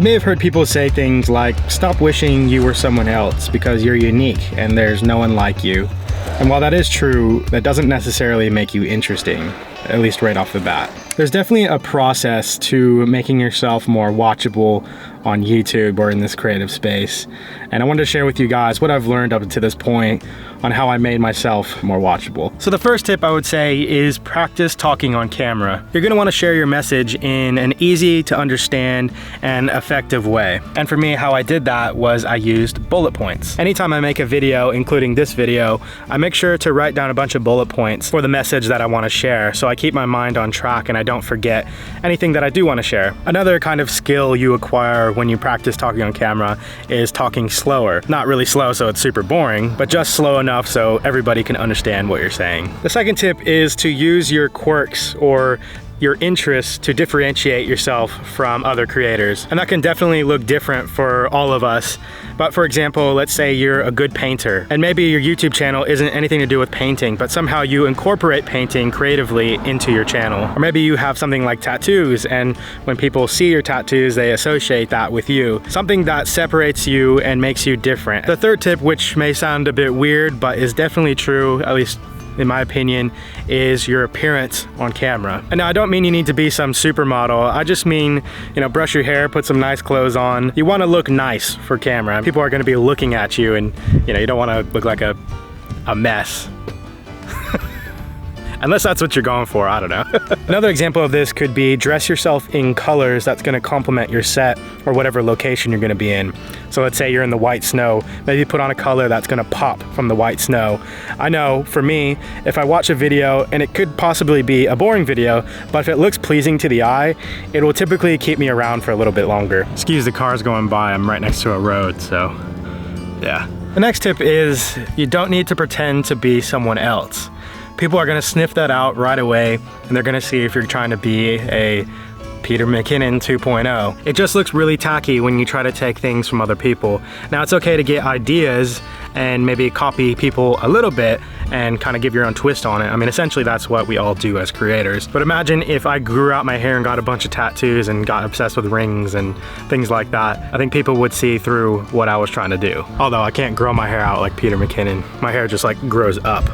You may have heard people say things like, stop wishing you were someone else because you're unique and there's no one like you. And while that is true, that doesn't necessarily make you interesting, at least right off the bat. There's definitely a process to making yourself more watchable on YouTube or in this creative space. And I wanted to share with you guys what I've learned up to this point on how I made myself more watchable. So the first tip I would say is practice talking on camera. You're gonna wanna share your message in an easy to understand and effective way. And for me, how I did that was I used bullet points. Anytime I make a video, including this video, I make sure to write down a bunch of bullet points for the message that I wanna share, so I keep my mind on track and I don't forget anything that I do wanna share. Another kind of skill you acquire when you practice talking on camera is talking slower. Not really slow so it's super boring, but just slow enough so everybody can understand what you're saying. The second tip is to use your quirks or your interests to differentiate yourself from other creators. And that can definitely look different for all of us. But for example, let's say you're a good painter and maybe your YouTube channel isn't anything to do with painting, but somehow you incorporate painting creatively into your channel. Or maybe you have something like tattoos, and when people see your tattoos, they associate that with you. Something that separates you and makes you different. The third tip, which may sound a bit weird, but is definitely true, at least in my opinion, is your appearance on camera. And now I don't mean you need to be some supermodel. I just mean, you know, brush your hair, put some nice clothes on. You want to look nice for camera. People are going to be looking at you and, you know, you don't want to look like a mess. Unless that's what you're going for, I don't know. Another example of this could be dress yourself in colors that's gonna complement your set or whatever location you're gonna be in. So let's say you're in the white snow, maybe put on a color that's gonna pop from the white snow. I know, for me, if I watch a video, and it could possibly be a boring video, but if it looks pleasing to the eye, it will typically keep me around for a little bit longer. Excuse the cars going by, I'm right next to a road, so yeah. The next tip is you don't need to pretend to be someone else. People are gonna sniff that out right away, and they're gonna see if you're trying to be a Peter McKinnon 2.0. It just looks really tacky when you try to take things from other people. Now it's okay to get ideas and maybe copy people a little bit and kind of give your own twist on it. I mean, essentially that's what we all do as creators. But imagine if I grew out my hair and got a bunch of tattoos and got obsessed with rings and things like that. I think people would see through what I was trying to do. Although I can't grow my hair out like Peter McKinnon. My hair just like grows up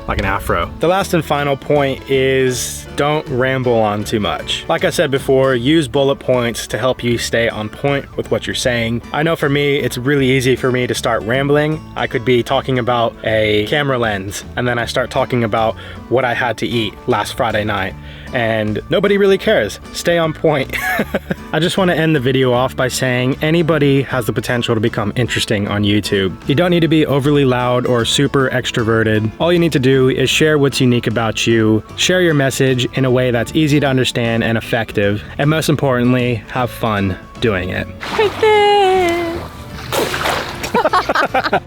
like an afro. The last and final point is don't ramble on too much. Like I said before, use bullet points to help you stay on point with what you're saying. I know for me, it's really easy for me to start rambling. I could be talking about a camera lens, and then I start talking about what I had to eat last Friday night, and nobody really cares. Stay on point. I just want to end the video off by saying anybody has the potential to become interesting on YouTube. You don't need to be overly loud or super extroverted. All you need to do is share what's unique about you, share your message in a way that's easy to understand and effective, and most importantly, have fun doing it. Take this!